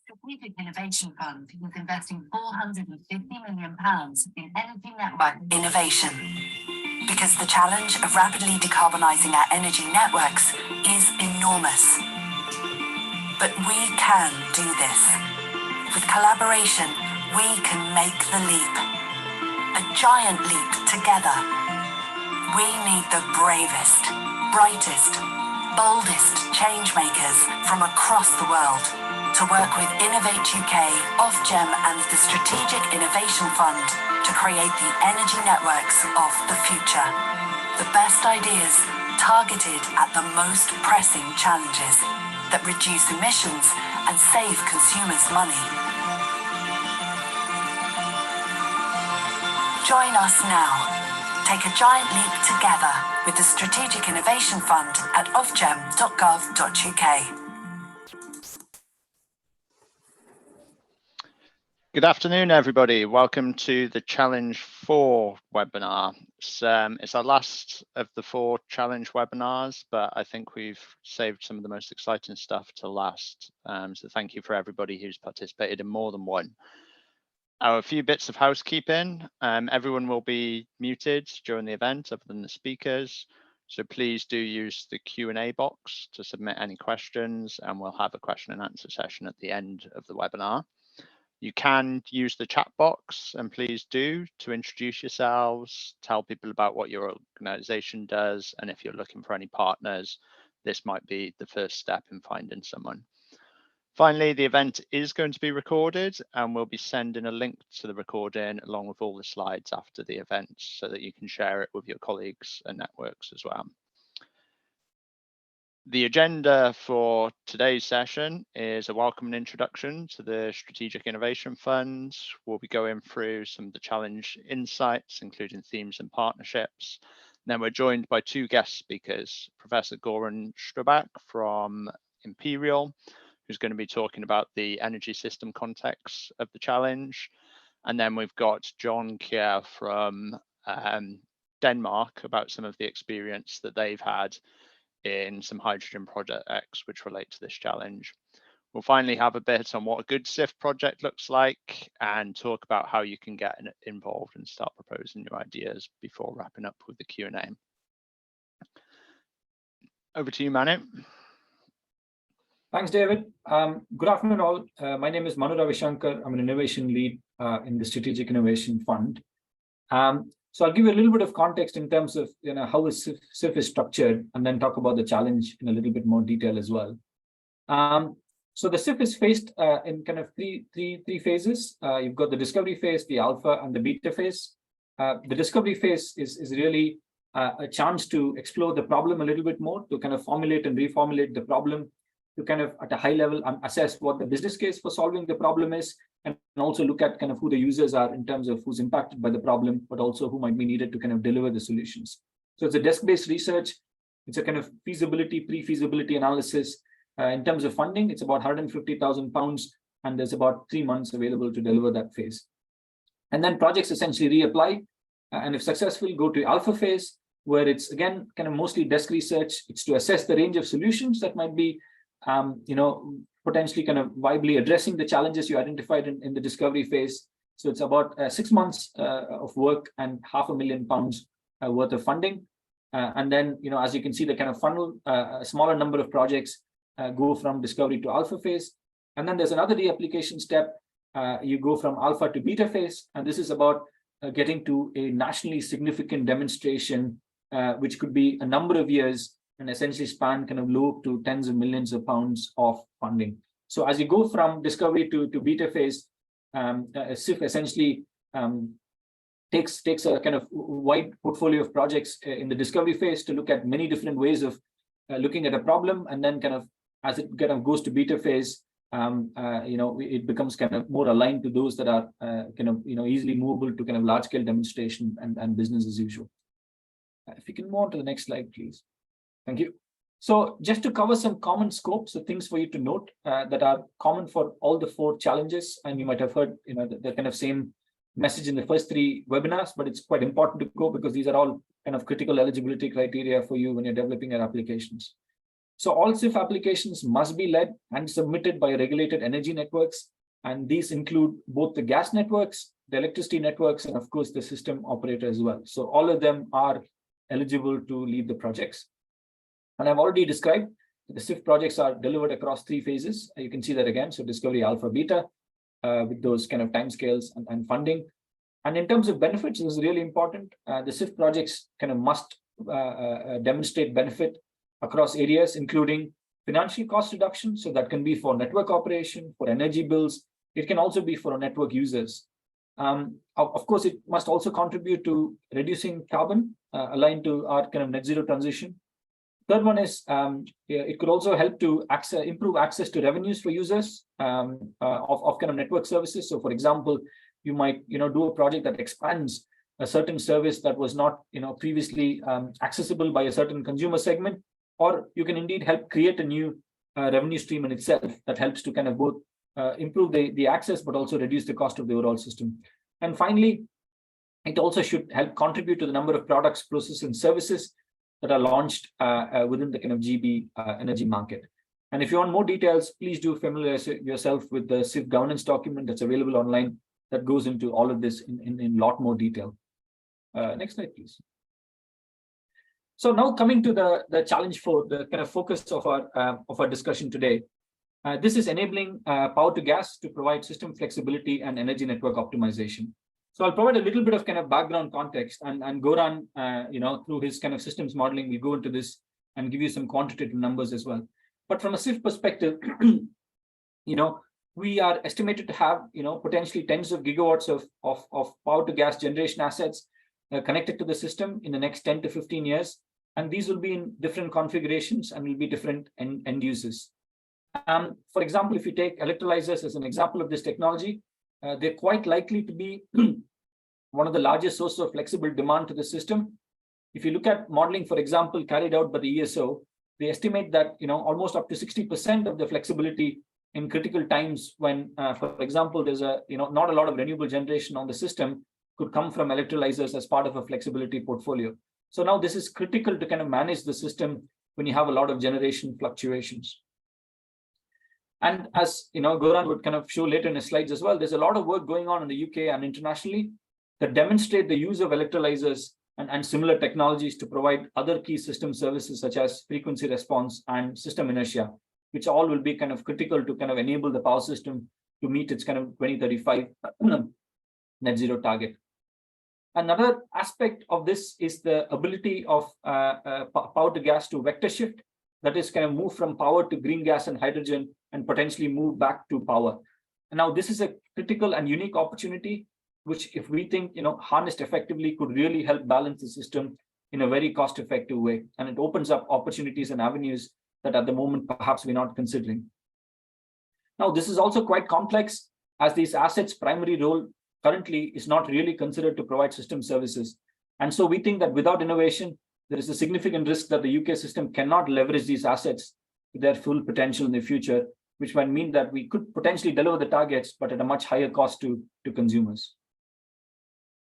Strategic Innovation Fund is investing £450 million in energy network innovation, because the challenge of rapidly decarbonising our energy networks is enormous. But we can do this. With collaboration, we can make the leap. A giant leap together. We need the bravest, brightest, boldest changemakers from across the world to work with Innovate UK, Ofgem and the Strategic Innovation Fund to create the energy networks of the future. The best ideas targeted at the most pressing challenges that reduce emissions and save consumers money. Join us now. Take a giant leap together with the Strategic Innovation Fund at ofgem.gov.uk. Good afternoon, everybody. Welcome to the Challenge 4 webinar. It's our last of the 4 challenge webinars, but I think we've saved some of the most exciting stuff to last. So thank you for everybody who's participated in more than one. A few bits of housekeeping. Everyone will be muted during the event other than the speakers. So please do use the Q&A box to submit any questions, and we'll have a question and answer session at the end of the webinar. You can use the chat box, and please do, to introduce yourselves, tell people about what your organization does, and if you're looking for any partners, this might be the first step in finding someone. Finally, the event is going to be recorded, and we'll be sending a link to the recording along with all the slides after the event so that you can share it with your colleagues and networks as well. The agenda for today's session is a welcome and introduction to the Strategic Innovation Fund. We'll be going through some of the challenge insights, including themes and partnerships. And then we're joined by 2 guest speakers, Professor Goran Strubak from Imperial, who's going to be talking about the energy system context of the challenge. And then we've got John Kjær from Denmark about some of the experience that they've had in some hydrogen projects which relate to this challenge. We'll finally have a bit on what a good SIF project looks like and talk about how you can get involved and start proposing your ideas before wrapping up with the Q&A. Over to you, Manu. Thanks, David. Good afternoon, all. My name is Manu Ravishankar. I'm an innovation lead in the Strategic Innovation Fund. So I'll give you a little bit of context in terms of how a SIF is structured, and then talk about the challenge in a little bit more detail as well. So the SIF is faced in kind of three phases. You've got the discovery phase, the alpha, and the beta phase. The discovery phase is really a chance to explore the problem a little bit more, to kind of formulate and reformulate the problem, to kind of at a high level assess what the business case for solving the problem is, and also look at kind of who the users are in terms of who's impacted by the problem, but also who might be needed to kind of deliver the solutions. So it's a desk-based research. It's a kind of feasibility, pre-feasibility analysis. In terms of funding, it's about £150,000, and there's about 3 months available to deliver that phase. And then projects essentially reapply, and if successful, go to alpha phase, where it's again kind of mostly desk research. It's to assess the range of solutions that might be potentially kind of viably addressing the challenges you identified in the discovery phase. So it's about 6 months of work and £500,000 worth of funding. And then, as you can see, the kind of funnel, a smaller number of projects go from discovery to alpha phase. And then there's another reapplication step. You go from alpha to beta phase. And this is about getting to a nationally significant demonstration, which could be a number of years and essentially span kind of low to tens of millions of pounds of funding. So as you go from discovery to beta phase, SIF essentially takes a kind of wide portfolio of projects in the discovery phase to look at many different ways of looking at a problem, and then kind of as it kind of goes to beta phase, it becomes kind of more aligned to those that are easily movable to kind of large scale demonstration and business as usual. If you can move on to the next slide, please. Thank you. So just to cover some common scopes, so things for you to note that are common for all the 4 challenges, and you might have heard the kind of same message in the first 3 webinars, but it's quite important to go because these are all kind of critical eligibility criteria for you when you're developing your applications. So all SIF applications must be led and submitted by regulated energy networks. And these include both the gas networks, the electricity networks, and of course, the system operator as well. So all of them are eligible to lead the projects. And I've already described the SIF projects are delivered across 3 phases. You can see that again. So discovery, alpha, beta, with those kind of timescales and funding. And in terms of benefits, this is really important. The SIF projects kind of must demonstrate benefit across areas, including financial cost reduction. So that can be for network operation, for energy bills. It can also be for network users. Of course, it must also contribute to reducing carbon aligned to our kind of net zero transition. Third one is it could also help to improve access to revenues for users of kind of network services. So, for example, you might do a project that expands a certain service that was not previously accessible by a certain consumer segment, or you can indeed help create a new revenue stream in itself that helps to kind of both improve the access but also reduce the cost of the overall system. And finally, it also should help contribute to the number of products, processes, and services that are launched within the kind of GB energy market. And if you want more details, please do familiarize yourself with the SIF governance document that's available online that goes into all of this in a lot more detail. Next slide, please. So now coming to the challenge for the kind of focus of our discussion today. This is enabling power to gas to provide system flexibility and energy network optimization. So I'll provide a little bit of kind of background context, and Goran, through his kind of systems modeling, will go into this and give you some quantitative numbers as well. But from a SIF perspective, we are estimated to have, potentially tens of gigawatts of power to gas generation assets connected to the system in the next 10 to 15 years. And these will be in different configurations and will be different end users. For example, if you take electrolyzers as an example of this technology, they're quite likely to be one of the largest sources of flexible demand to the system. If you look at modeling, for example, carried out by the ESO, they estimate that almost up to 60% of the flexibility in critical times when, for example, there's not a lot of renewable generation on the system could come from electrolyzers as part of a flexibility portfolio. So now this is critical to kind of manage the system when you have a lot of generation fluctuations. And as Goran would kind of show later in his slides as well, there's a lot of work going on in the UK and internationally that demonstrate the use of electrolyzers and similar technologies to provide other key system services such as frequency response and system inertia, which all will be kind of critical to kind of enable the power system to meet its kind of 2035 net zero target. Another aspect of this is the ability of power to gas to vector shift, that is kind of move from power to green gas and hydrogen and potentially move back to power. And now this is a critical and unique opportunity, which if we think, harnessed effectively could really help balance the system in a very cost-effective way. And it opens up opportunities and avenues that at the moment, perhaps we're not considering. Now, this is also quite complex as these assets' primary role currently is not really considered to provide system services. And so we think that without innovation, there is a significant risk that the UK system cannot leverage these assets to their full potential in the future, which might mean that we could potentially deliver the targets, but at a much higher cost to consumers.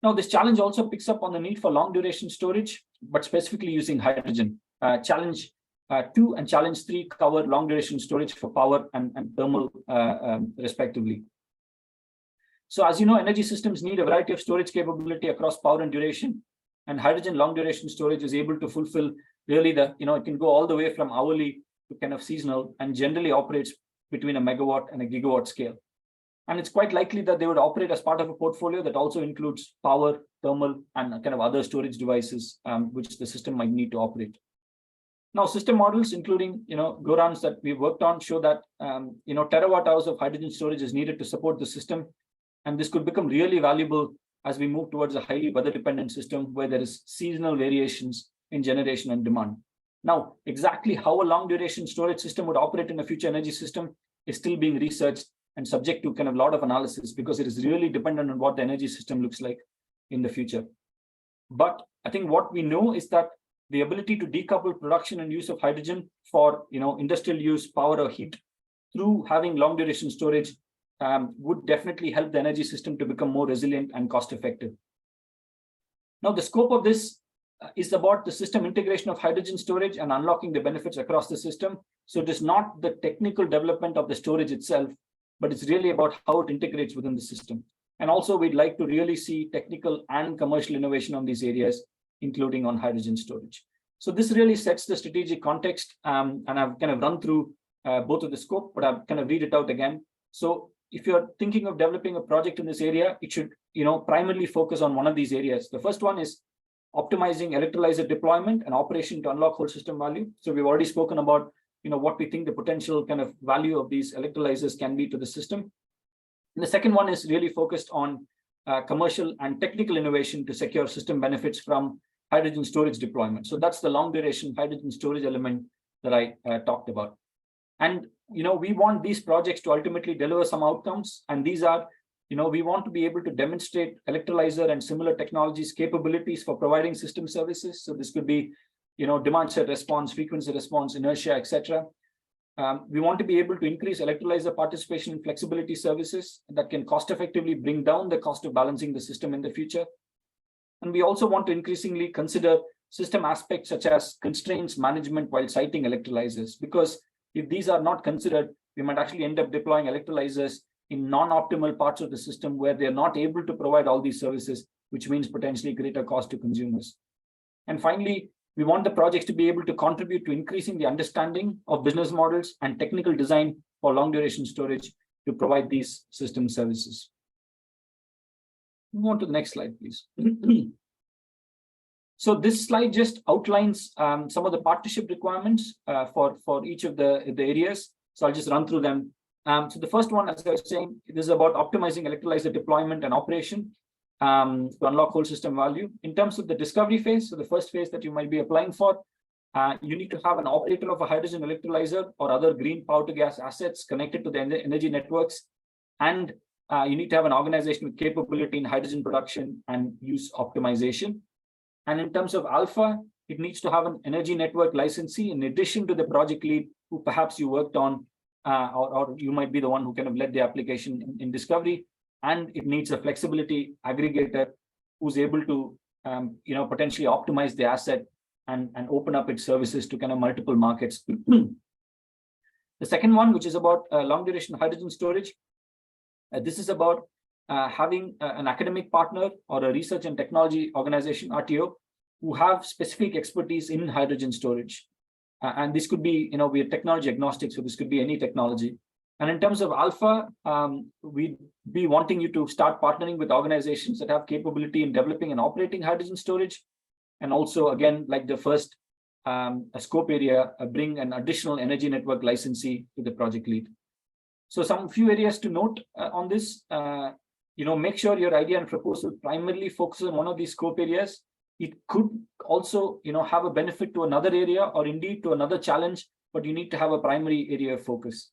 Now, this challenge also picks up on the need for long duration storage, but specifically using hydrogen. Challenge 2 and challenge 3 cover long duration storage for power and thermal respectively. So as you know, energy systems need a variety of storage capability across power and duration, and hydrogen long duration storage is able to fulfill really it can go all the way from hourly to kind of seasonal and generally operates between a megawatt and a gigawatt scale. And it's quite likely that they would operate as part of a portfolio that also includes power, thermal, and kind of other storage devices, which the system might need to operate. Now, system models, including Goran's that we've worked on, show that terawatt hours of hydrogen storage is needed to support the system, and this could become really valuable as we move towards a highly weather-dependent system where there is seasonal variations in generation and demand. Now, exactly how a long-duration storage system would operate in a future energy system is still being researched and subject to kind of a lot of analysis because it is really dependent on what the energy system looks like in the future. But I think what we know is that the ability to decouple production and use of hydrogen for industrial use, power or heat through having long-duration storage would definitely help the energy system to become more resilient and cost-effective. Now, the scope of this is about the system integration of hydrogen storage and unlocking the benefits across the system. So it is not the technical development of the storage itself, but it's really about how it integrates within the system. And also, we'd like to really see technical and commercial innovation on these areas, including on hydrogen storage. So this really sets the strategic context, and I've kind of run through both of the scope, but I'll kind of read it out again. So if you're thinking of developing a project in this area, it should, primarily focus on one of these areas. The first one is optimizing electrolyzer deployment and operation to unlock whole system value. So we've already spoken about, what we think the potential kind of value of these electrolyzers can be to the system. And the second one is really focused on commercial and technical innovation to secure system benefits from hydrogen storage deployment. So that's the long duration hydrogen storage element that I talked about. And, we want these projects to ultimately deliver some outcomes. And these are, we want to be able to demonstrate electrolyzer and similar technologies capabilities for providing system services. So this could be, demand side response, frequency response, inertia, etc. We want to be able to increase electrolyzer participation in flexibility services that can cost effectively bring down the cost of balancing the system in the future. And we also want to increasingly consider system aspects such as constraints management while siting electrolyzers, because if these are not considered, we might actually end up deploying electrolyzers in non-optimal parts of the system where they're not able to provide all these services, which means potentially greater cost to consumers. And finally, we want the projects to be able to contribute to increasing the understanding of business models and technical design for long duration storage to provide these system services. Move on to the next slide, please. So this slide just outlines some of the partnership requirements for each of the areas. So I'll just run through them. So the first one, as I was saying, it is about optimizing electrolyzer deployment and operation to unlock whole system value. In terms of the discovery phase, so the first phase that you might be applying for, you need to have an operator of a hydrogen electrolyzer or other green power to gas assets connected to the energy networks. And you need to have an organization with capability in hydrogen production and use optimization. And in terms of alpha, it needs to have an energy network licensee in addition to the project lead who perhaps you worked on, or you might be the one who kind of led the application in discovery. And it needs a flexibility aggregator who's able to, potentially optimize the asset and open up its services to kind of multiple markets. The second one, which is about long duration hydrogen storage. This is about having an academic partner or a research and technology organization, RTO, who have specific expertise in hydrogen storage. And this could be, we are technology agnostic, so this could be any technology. And in terms of alpha, we'd be wanting you to start partnering with organizations that have capability in developing and operating hydrogen storage. And also, again, like the first scope area, bring an additional energy network licensee to the project lead. So some few areas to note on this, make sure your idea and proposal primarily focuses on one of these scope areas. It could also, have a benefit to another area or indeed to another challenge, but you need to have a primary area of focus.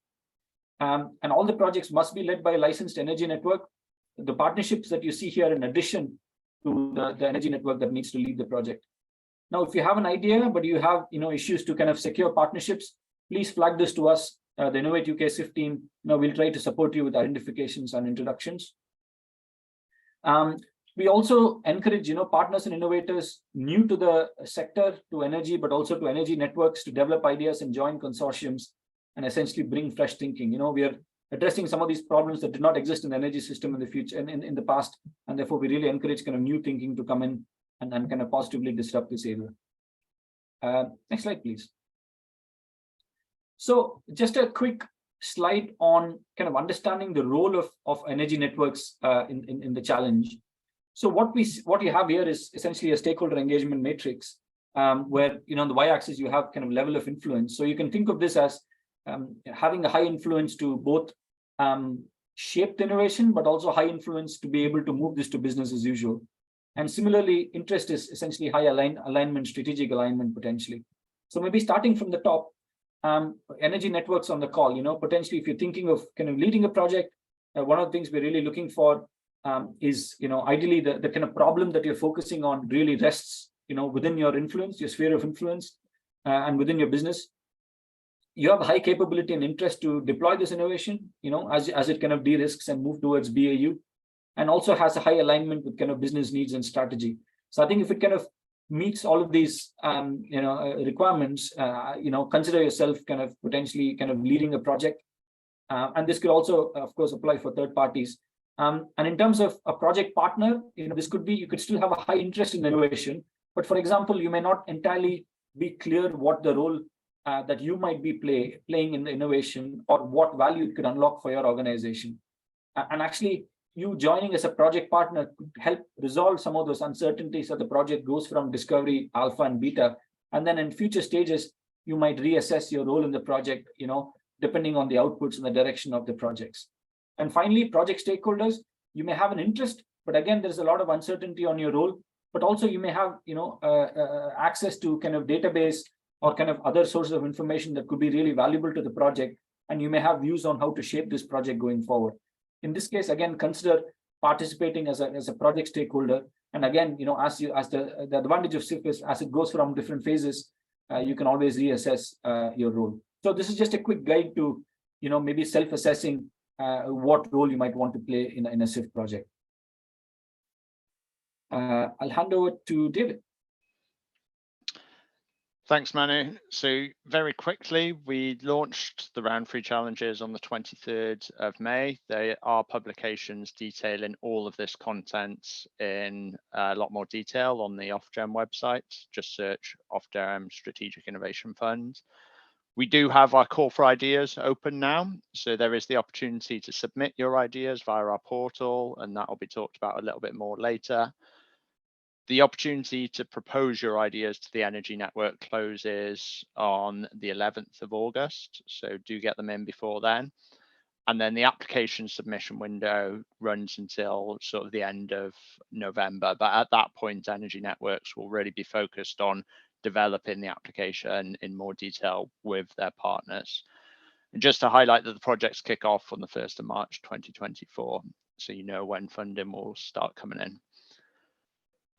And all the projects must be led by a licensed energy network. The partnerships that you see here in addition to the energy network that needs to lead the project. Now, if you have an idea, but you have issues to kind of secure partnerships, please flag this to us. The Innovate UK SIF team, we'll try to support you with identifications and introductions. We also encourage, partners and innovators new to the sector, to energy, but also to energy networks to develop ideas and join consortiums and essentially bring fresh thinking. We are addressing some of these problems that did not exist in the energy system in the future and in the past, and therefore we really encourage kind of new thinking to come in and kind of positively disrupt this area. Next slide, please. So just a quick slide on kind of understanding the role of energy networks in the challenge. So what you have here is essentially a stakeholder engagement matrix, where on the y-axis you have kind of level of influence. So you can think of this as having a high influence to both shape the innovation, but also high influence to be able to move this to business as usual. And similarly, interest is essentially high alignment, strategic alignment potentially. So maybe starting from the top, energy networks on the call, potentially if you're thinking of kind of leading a project, one of the things we're really looking for is, ideally the kind of problem that you're focusing on really rests, within your influence, your sphere of influence, and within your business. You have high capability and interest to deploy this innovation, as it kind of de-risks and move towards BAU, and also has a high alignment with kind of business needs and strategy. So I think if it kind of meets all of these requirements, consider yourself kind of potentially kind of leading a project. And this could also, of course, apply for third parties. And in terms of a project partner, this could be, you could still have a high interest in innovation, but for example, you may not entirely be clear what the role that you might be playing in the innovation, or what value it could unlock for your organization. And actually, you joining as a project partner could help resolve some of those uncertainties as the project goes from discovery, alpha, and beta. And then in future stages, you might reassess your role in the project, depending on the outputs and the direction of the projects. And finally, project stakeholders, you may have an interest, but again, there's a lot of uncertainty on your role, but also you may have, access to kind of database or kind of other sources of information that could be really valuable to the project. And you may have views on how to shape this project going forward. In this case, again, consider participating as a project stakeholder. And again, as the advantage of SIF is, as it goes from different phases, you can always reassess your role. So this is just a quick guide to, maybe self-assessing what role you might want to play in a SIF project. I'll hand over to David. Thanks, Manu. So very quickly, we launched the round 3 challenges on the 23rd of May. They are publications detailing all of this content in a lot more detail on the Ofgem website. Just search Ofgem Strategic Innovation Fund. We do have our call for ideas open now. So there is the opportunity to submit your ideas via our portal, and that will be talked about a little bit more later. The opportunity to propose your ideas to the Energy Network closes on the 11th of August, so do get them in before then. And then the application submission window runs until sort of the end of November. But at that point, Energy Networks will really be focused on developing the application in more detail with their partners. And just to highlight that the projects kick off on the 1st of March 2024, so you know when funding will start coming in.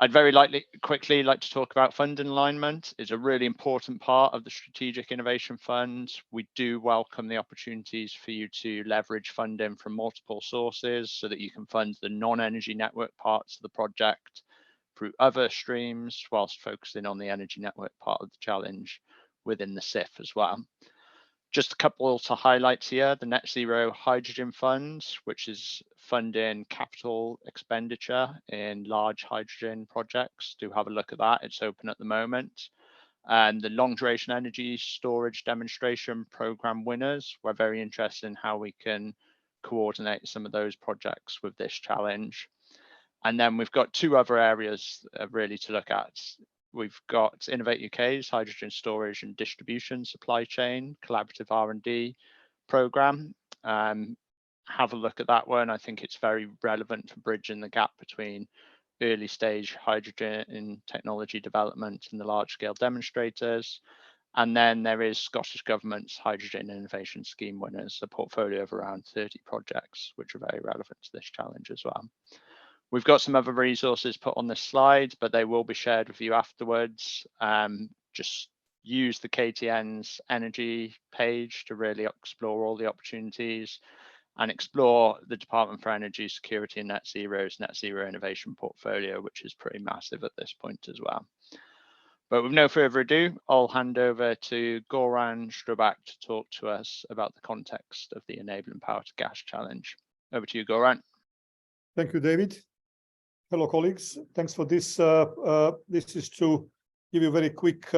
I'd very quickly like to talk about fund alignment. It's a really important part of the Strategic Innovation Fund. We do welcome the opportunities for you to leverage funding from multiple sources so that you can fund the non-energy network parts of the project through other streams, whilst focusing on the energy network part of the challenge within the SIF as well. Just a couple to highlight here: the Net Zero Hydrogen Fund, which is funding capital expenditure in large hydrogen projects. Do have a look at that. It's open at the moment. And the Long Duration Energy Storage Demonstration Programme winners, we're very interested in how we can coordinate some of those projects with this challenge. And then we've got 2 other areas really to look at. We've got Innovate UK's Hydrogen Storage and Distribution Supply Chain Collaborative R&D Programme. Have a look at that one. I think it's very relevant for bridging the gap between early stage hydrogen technology development and the large scale demonstrators. And then there is Scottish Government's Hydrogen Innovation Scheme winners, a portfolio of around 30 projects, which are very relevant to this challenge as well. We've got some other resources put on this slide, but they will be shared with you afterwards. Just use the KTN's energy page to really explore all the opportunities and explore the Department for Energy Security and Net Zero's Net Zero Innovation portfolio, which is pretty massive at this point as well. But with no further ado, I'll hand over to Goran Strubak to talk to us about the context of the Enabling Power to Gas Challenge. Over to you, Goran. Thank you, David. Hello, colleagues. Thanks for this. This is to give you a very quick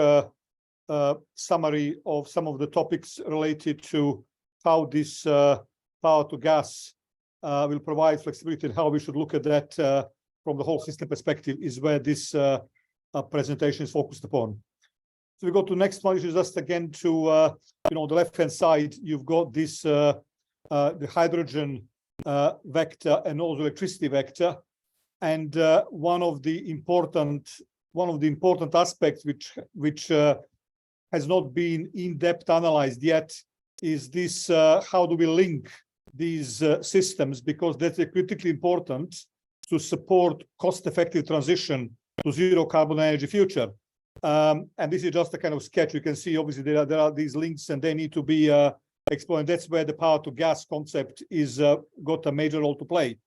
summary of some of the topics related to how this power to gas will provide flexibility, and how we should look at that from the whole system perspective is where this presentation is focused upon. So we go to the next one, which is just again to, on the left-hand side, you've got this, the hydrogen vector and also electricity vector. And one of the important aspects which has not been in-depth analyzed yet is this: how do we link these systems, because that's critically important to support cost-effective transition to zero carbon energy future. And this is just a kind of sketch. You can see obviously there are these links and they need to be explored. That's where the power to gas concept is got a major role to play.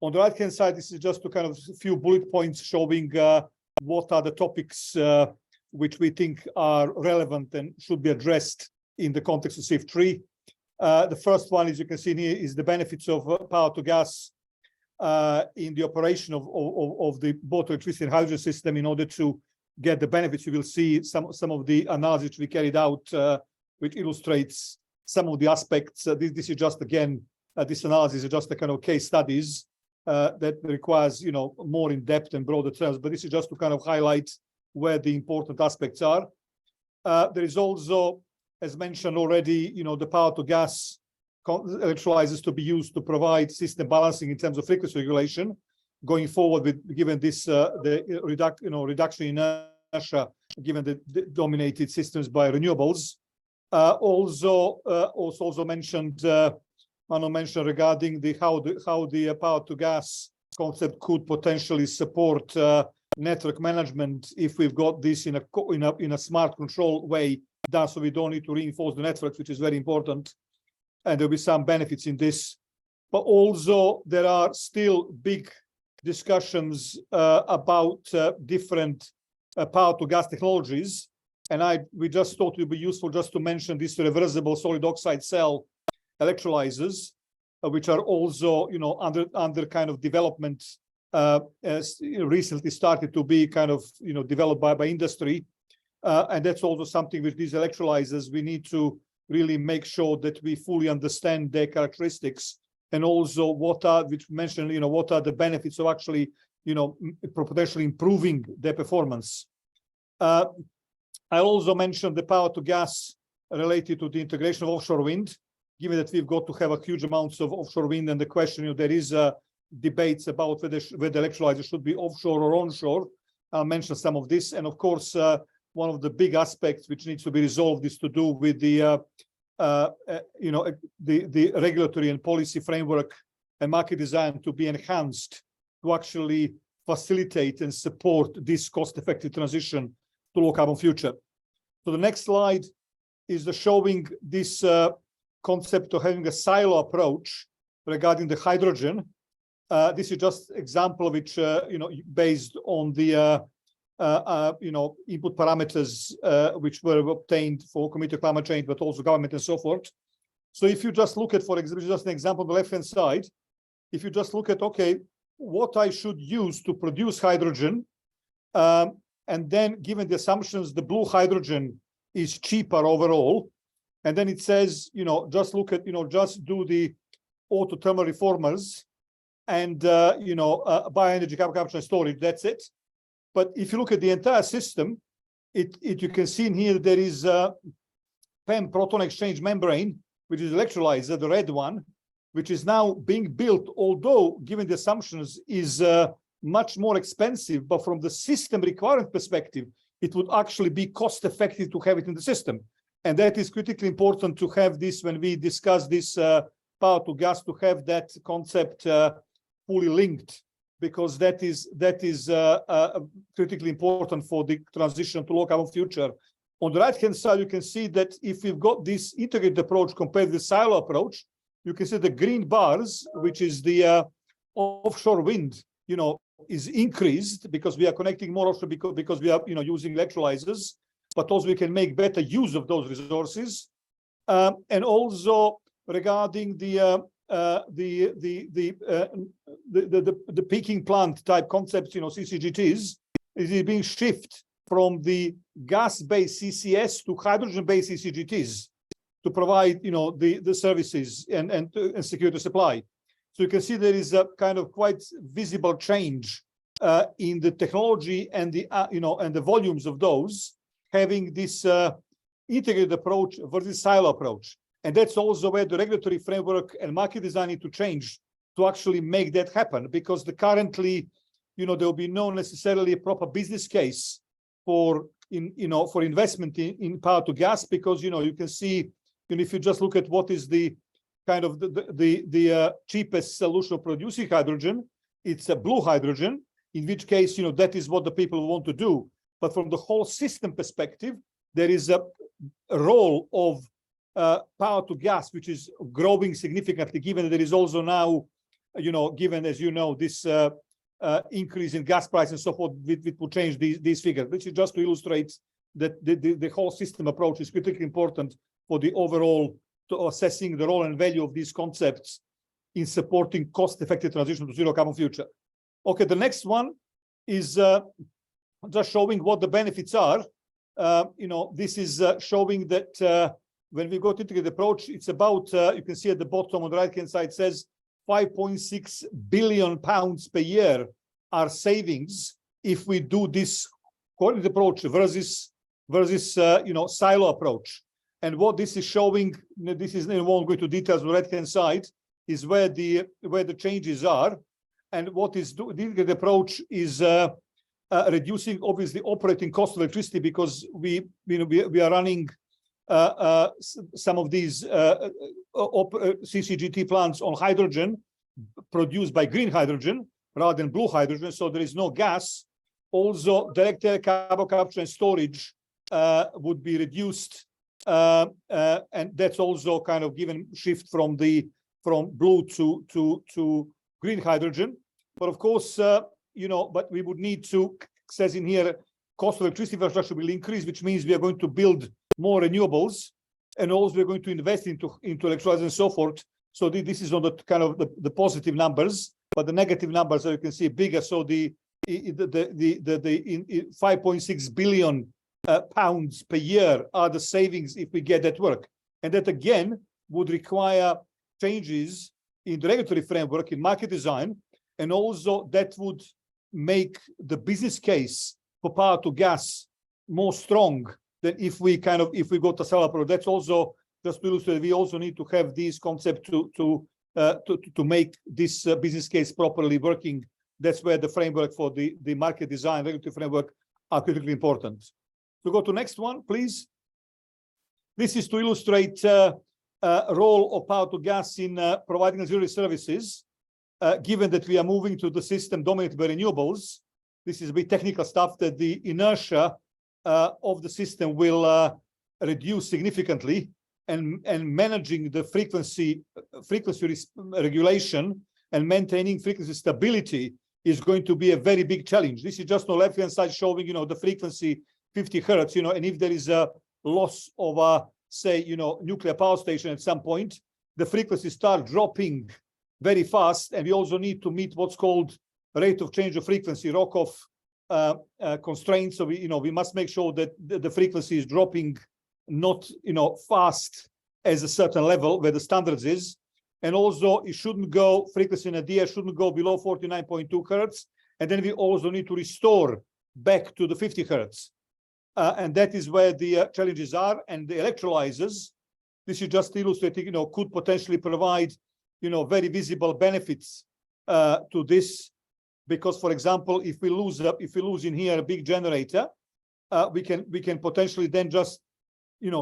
On the right-hand side, this is just to kind of a few bullet points showing the what are the topics which we think are relevant and should be addressed in the context of SIF 3. The first one, as you can see here, is the benefits of power to gas in the operation of the both electricity and hydrogen system. In order to get the benefits, you will see some of the analysis we carried out, which illustrates some of the aspects. This is just, again, this analysis is just a kind of case studies that requires, more in depth and broader terms. But this is just to kind of highlight where the important aspects are. There is also, as mentioned already, the power to gas electrolyzers to be used to provide system balancing in terms of frequency regulation going forward, with given this the reduction in inertia, given the dominated systems by renewables. Also mentioned, Manu mentioned regarding how the power to gas concept could potentially support network management if we've got this in a smart control way done, so we don't need to reinforce the networks, which is very important, and there'll be some benefits in this. But also there are still big discussions about different power to gas technologies, and we just thought it would be useful just to mention these reversible solid oxide cell electrolyzers, which are also under kind of development, as recently started to be kind of developed by industry, and that's also something with these electrolyzers we need to really make sure that we fully understand their characteristics, and also what are the benefits of actually potentially improving their performance. I also mentioned the power to gas related to the integration of offshore wind, given that we've got to have a huge amounts of offshore wind, and the question, there is debates about whether electrolyzers should be offshore or onshore. I'll mention some of this, and of course, one of the big aspects which needs to be resolved is to do with the regulatory and policy framework and market design to be enhanced to actually facilitate and support this cost-effective transition to low carbon future. So the next slide is showing this concept of having a silo approach regarding the hydrogen. This is just example which based on the input parameters which were obtained for Committee of Climate Change, but also government and so forth. So if you just look at, for example, just an example on the left-hand side, if you just look at, okay, what I should use to produce hydrogen, and then given the assumptions, the blue hydrogen is cheaper overall, and then it says, just look at, just do the autothermal reformers and, bioenergy carbon capture and storage, that's it. But if you look at the entire system, you can see in here there is a PEM proton exchange membrane, which is electrolyzer, the red one, which is now being built, although given the assumptions is much more expensive, but from the system requirement perspective, it would actually be cost effective to have it in the system. And that is critically important to have this when we discuss this power to gas, to have that concept fully linked, because that is critically important for the transition to low carbon future. On the right hand side, you can see that if we've got this integrated approach compared to the silo approach, you can see the green bars, which is the offshore wind, is increased because we are connecting more offshore, because we are using electrolyzers, but also we can make better use of those resources. And also regarding the peaking plant type concepts, CCGTs, is being shifted from the gas-based CCS to hydrogen-based CCGTs to provide, the services and secure the supply. So you can see there is a kind of quite visible change in the technology and the and the volumes of those, having this integrated approach versus silo approach. And that's also where the regulatory framework and market design need to change to actually make that happen, because currently, there will be no necessarily a proper business case for investment in power to gas, because you can see, if you just look at what is the kind of the cheapest solution of producing hydrogen, it's a blue hydrogen, in which case that is what the people want to do. But from the whole system perspective, there is a role of power to gas, which is growing significantly, given that there is also now, given, as this increase in gas price and so forth, it will change these figures. This is just to illustrate that the whole system approach is critically important for the overall to assessing the role and value of these concepts in supporting cost-effective transition to zero carbon future. Okay, the next one is just showing what the benefits are. This is showing that when we go to integrated approach, it's about, you can see at the bottom on the right-hand side says 5.6 billion pounds per year are savings if we do this coordinated approach versus silo approach. And what this is showing, this is, I won't go into details on the right-hand side, is where the changes are. And what is the integrated approach is reducing obviously operating cost of electricity, because we are running some of these CCGT plants on hydrogen produced by green hydrogen rather than blue hydrogen, so there is no gas. Also, direct air carbon capture and storage would be reduced, and that's also kind of given shift from blue to green hydrogen. But of course, but we would need to, says in here, cost of electricity infrastructure will increase, which means we are going to build more renewables, and also we're going to invest into electrolyzers and so forth. So this is on the kind of the positive numbers, but the negative numbers, as you can see, bigger. So the 5.6 billion pounds per year are the savings if we get that work, and that again would require changes in the regulatory framework, in market design, and also that would make the business case for power to gas more strong than if we go to solar approach. That's also just to illustrate. We also need to have these concepts to make this business case properly working. That's where the framework for the market design, regulatory framework are critically important. So go to next one, please. This is to illustrate role of power to gas in providing auxiliary services, given that we are moving to the system dominated by renewables. This is a bit technical stuff, that the inertia of the system will reduce significantly, and managing the frequency regulation and maintaining frequency stability is going to be a very big challenge. This is just on the left-hand side showing, the frequency 50 hertz, and if there is a loss of say, nuclear power station at some point, the frequency start dropping very fast, and we also need to meet what's called rate of change of frequency, Rock-off constraints. So we must make sure that the frequency is dropping not fast as a certain level where the standards is, and also it shouldn't go, frequency in a DR shouldn't go below 49.2 hertz, and then we also need to restore back to the 50 hertz, and that is where the challenges are. And the electrolyzers, this is just illustrating, could potentially provide very visible benefits to this, because, for example, if we lose in here a big generator, we can potentially then just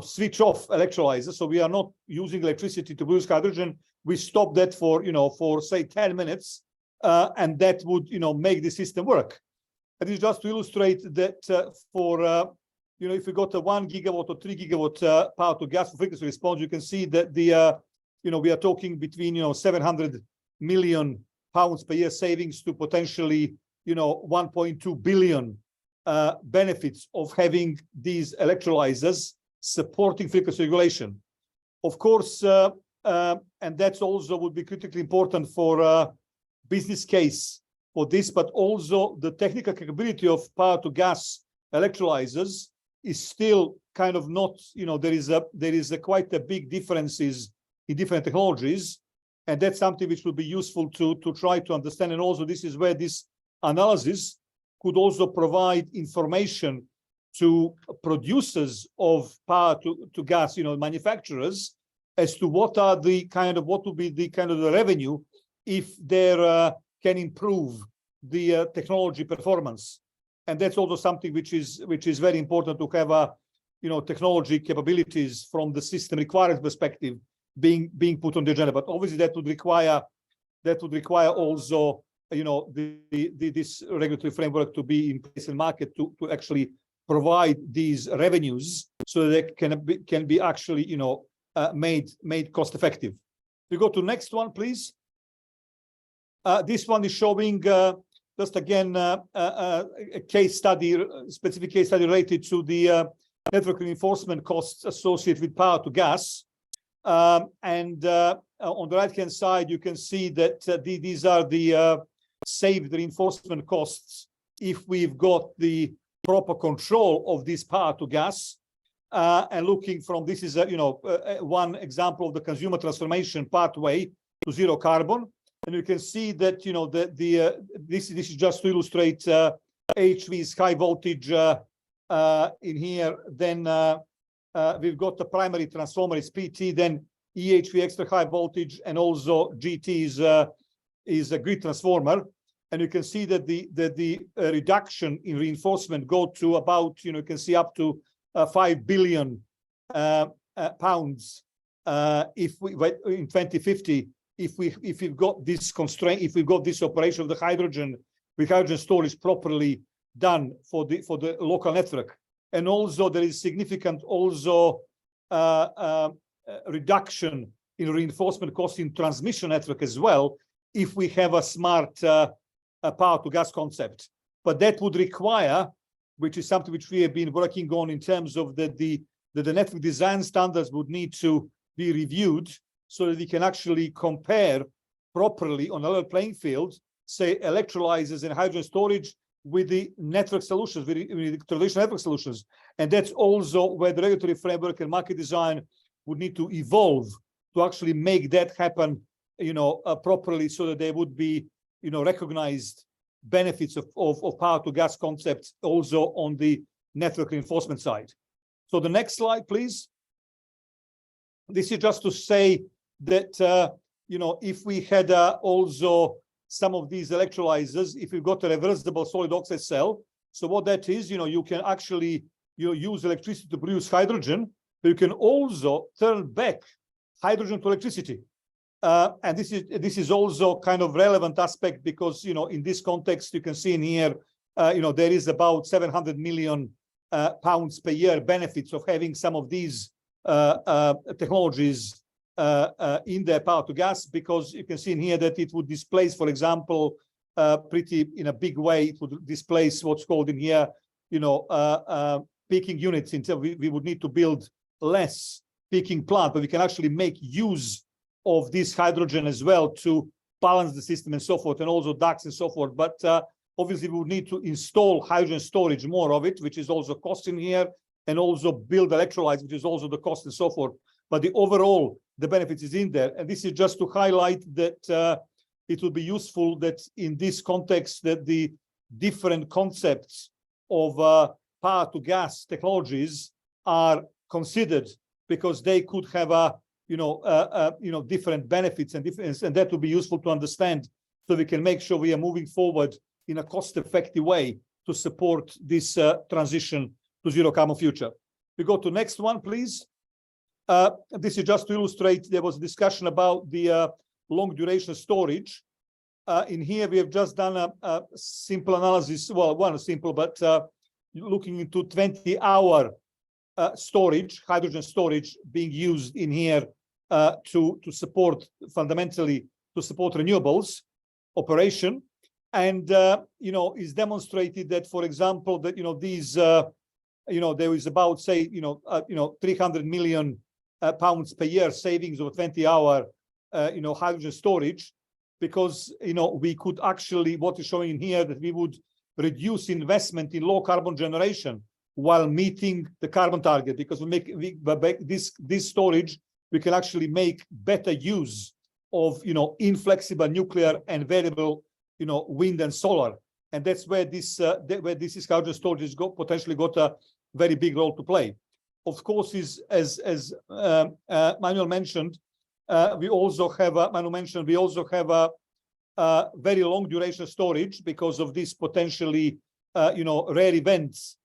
switch off electrolyzers. So we are not using electricity to produce hydrogen. We stop that for say 10 minutes, and that would make the system work. And it's just to illustrate that for if we got a 1 gigawatt or 3 gigawatt power to gas for frequency response, you can see that we are talking between 700 million pounds per year savings to potentially 1.2 billion benefits of having these electrolyzers supporting frequency regulation. Of course, and that's also would be critically important for business case for this, but also the technical capability of power to gas electrolyzers is still kind of not, there is quite a big differences in different technologies, and that's something which will be useful to try to understand. And also this is where this analysis could also provide information to producers of power to gas, manufacturers, as to what will be the revenue if they can improve the technology performance. And that's also something which is very important to have technology capabilities from the system requirements perspective being put on the agenda. But obviously that would require also this regulatory framework to be in place in market to actually provide these revenues so that they can be actually made cost effective. We go to next one, please. This one is showing just again, a case study, specific case study related to the network reinforcement costs associated with power to gas. On the right-hand side, you can see that these are the saved reinforcement costs if we've got the proper control of this power to gas. And looking from this is one example of the consumer transformation pathway to zero carbon. And you can see that this is just to illustrate HV's high voltage in here. Then we've got the primary transformer is PT, then EHV extra high voltage, and also GT is a grid transformer. And you can see that the reduction in reinforcement go to about you can see up to 5 billion pounds if we in 2050 if we've got this constraint, if we've got this operation of the hydrogen with hydrogen storage properly done for the local network. And also there is significant reduction in reinforcement costs in transmission network as well if we have a smart power to gas concept. But that would require, which is something which we have been working on in terms of the network design standards would need to be reviewed so that we can actually compare properly on a level playing field, say electrolyzers and hydrogen storage with the network solutions, with the traditional network solutions. And that's also where the regulatory framework and market design would need to evolve to actually make that happen, properly, so that there would be, recognized benefits of power to gas concepts also on the network reinforcement side. So the next slide, please. This is just to say that, if we had also some of these electrolyzers, if you've got a reversible solid oxide cell, so what that is, you can actually use electricity to produce hydrogen, but you can also turn back hydrogen to electricity. And this is also kind of relevant aspect because, in this context, you can see in here, there is about 700 million pounds per year benefits of having some of these technologies in their power to gas, because you can see in here that it would displace, for example, pretty in a big way, it would displace what's called in here, peaking units. Until we would need to build less peaking plant, but we can actually make use of this hydrogen as well to balance the system and so forth, and also ducts and so forth. But obviously we would need to install hydrogen storage, more of it, which is also cost in here, and also build electrolytes, which is also the cost and so forth. But the overall, the benefits is in there. And this is just to highlight that it will be useful that in this context that the different concepts of power to gas technologies are considered, because they could have different benefits and difference, and that will be useful to understand, so we can make sure we are moving forward in a cost-effective way to support this transition to zero carbon future. We go to next one, please. This is just to illustrate, there was a discussion about the long duration storage. In here, we have just done a simple analysis, well, one simple, but looking into 20-hour storage, hydrogen storage being used in here to support, fundamentally, to support renewables operation. And, is demonstrated that, for example, that, these, there is about, say, 300 million pounds per year savings of 20-hour, hydrogen storage, because, we could actually, what is showing in here, that we would reduce investment in low carbon generation while meeting the carbon target, because by this storage, we can actually make better use of, inflexible nuclear and variable, wind and solar. And that's where this hydrogen storage has potentially got a very big role to play. Of course, as Manuel mentioned, we also have a very long duration storage because of this potentially, rare events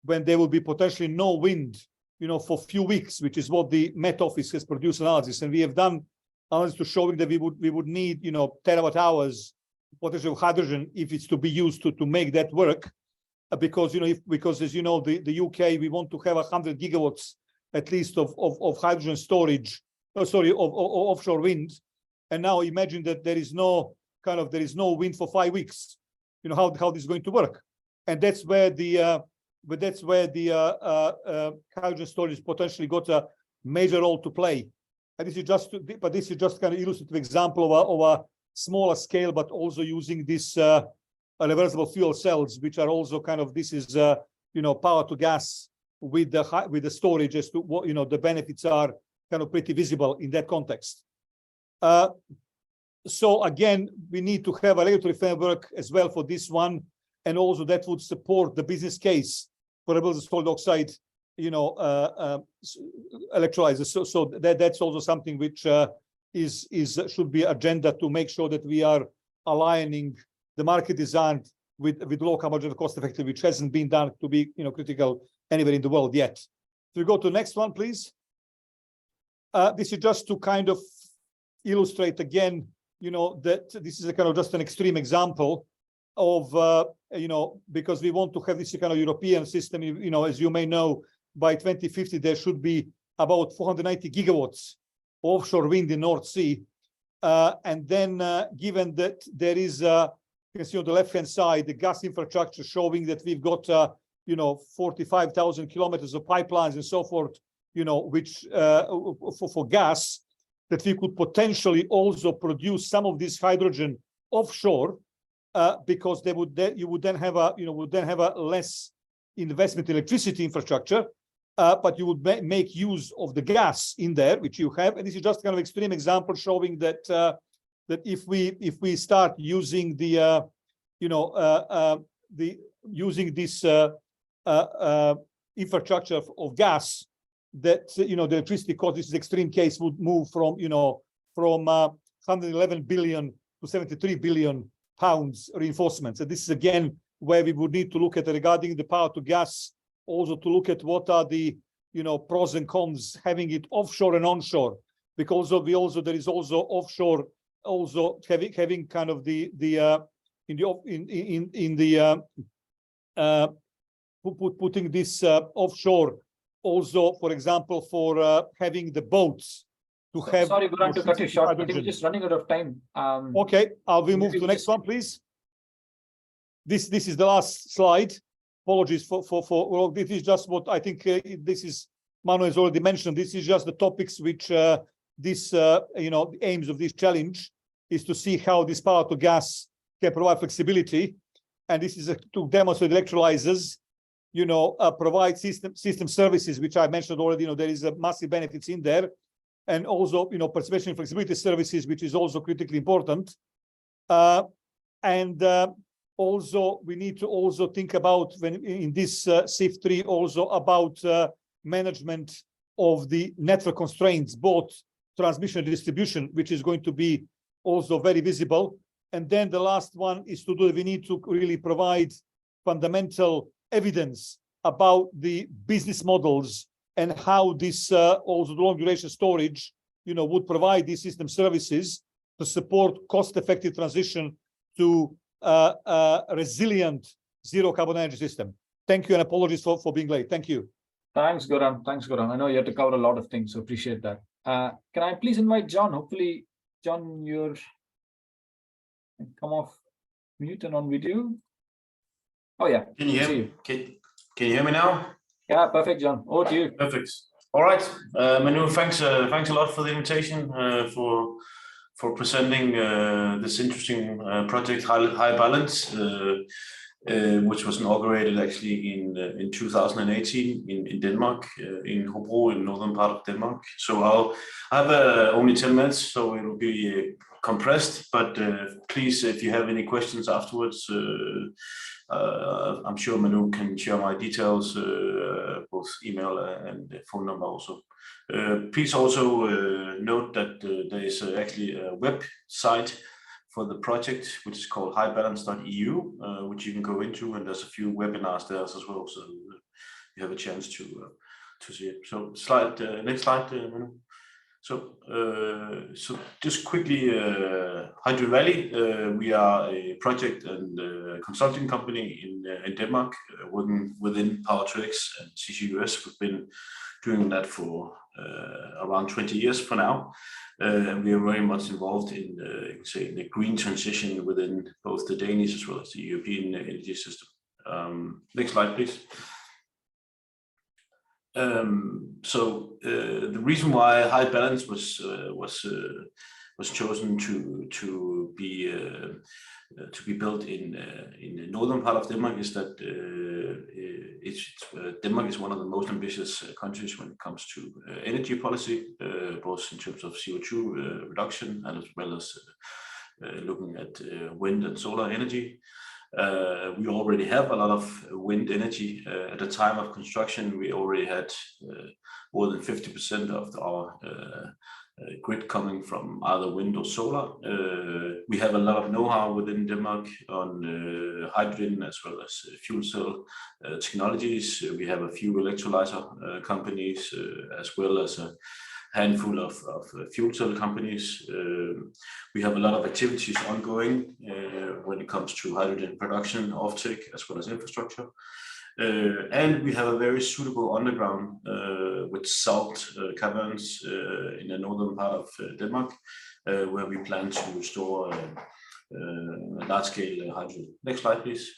when there will be potentially no wind, for a few weeks, which is what the Met Office has produced analysis. And we have done analysis to showing that we would need, terawatt hours potential hydrogen if it's to be used to make that work. Because, because as you know, the UK, we want to have 100 gigawatts at least of hydrogen storage, of offshore wind. And now imagine that there is no wind for 5 weeks. how this is going to work. And that's where the hydrogen storage potentially got a major role to play. And this is just kind of illustrative example of a smaller scale, but also using this reversible fuel cells, which are also kind of, this is power to gas with the storage, as to what the benefits are kind of pretty visible in that context. So again, we need to have a regulatory framework as well for this one, and also that would support the business case for reversible solid oxide electrolyzers. So that's also something which should be agenda, to make sure that we are aligning the market design with low carbon cost effective, which hasn't been done to be critical anywhere in the world yet. So we go to the next one, please. This is just to kind of illustrate again, that this is a kind of just an extreme example of because we want to have this kind of European system. As you may know, by 2050 there should be about 490 gigawatts offshore wind in North Sea, and then given that there is you can see on the left hand side the gas infrastructure, showing that we've got 45,000 kilometers of pipelines and so forth, which for gas, that we could potentially also produce some of this hydrogen offshore, because you would then have a less investment in electricity infrastructure, but you would make use of the gas in there, which you have. And this is just kind of extreme example showing that that if we start using using this infrastructure of gas, that the electricity cost, this is extreme case, would move from 111 billion to 73 billion pounds reinforcements. And this is again where we would need to look at regarding the power to gas, also to look at what are the pros and cons having it offshore and onshore, because there is also offshore, also having kind of putting this offshore also, for example, for having the boats to have. Sorry, Goran, to cut you short, but we're just running out of time. Okay, we move to the next one, please. This is the last slide. Apologies for well, this is just what I think. This is, Manu has already mentioned. This is just the topics which the aims of this challenge is to see how this power to gas can provide flexibility, and this is to demonstrate electrolyzers. Provide system services, which I mentioned already. There is a massive benefits in there, and also participation in flexibility services, which is also critically important. And also we need to also think about, when in this SIF 3, also about management of the network constraints, both transmission and distribution, which is going to be also very visible. And then the last one is to do, we need to really provide fundamental evidence about the business models and how this also the long duration storage would provide these system services to support cost-effective transition to a resilient zero carbon energy system. Thank you, and apologies for being late. Thank you. Thanks, Goran. I know you had to cover a lot of things, so appreciate that. Can I please invite John? Hopefully, John, you're come off mute and on video. Oh yeah. Can you hear me? Can you hear me now? Yeah, perfect, John. Over to you. Perfect. All right, Manu. Thanks a lot for the invitation, for presenting this interesting project, High Balance, which was inaugurated actually in 2018 in Denmark, in Hobro, in northern part of Denmark. So I have only 10 minutes, so it will be compressed. But please, if you have any questions afterwards, I'm sure Manu can share my details, both email and phone number also. Please also note that there is actually a website for the project, which is called highbalance.eu, which you can go into, and there's a few webinars there as well, so you have a chance to see it. So next slide, Manu. So just quickly, Hydrogen Valley, we are a project and consulting company in Denmark, working within Power-to-X and CCUS. We've been doing that for around 20 years for now. And we are very much involved in, say, the green transition within both the Danish as well as the European energy system. Next slide, please. The reason why high balance was chosen to be built in the northern part of Denmark is that Denmark is one of the most ambitious countries when it comes to energy policy, both in terms of CO2 reduction and as well as looking at wind and solar energy. We already have a lot of wind energy. At the time of construction, we already had more than 50% of our grid coming from either wind or solar. We have a lot of know-how within Denmark on hydrogen as well as fuel cell technologies. We have a few electrolyzer companies as well as a handful of fuel cell companies. We have a lot of activities ongoing when it comes to hydrogen production, offtake, as well as infrastructure. And we have a very suitable underground with salt caverns in the northern part of Denmark, where we plan to store large-scale hydrogen. Next slide, please.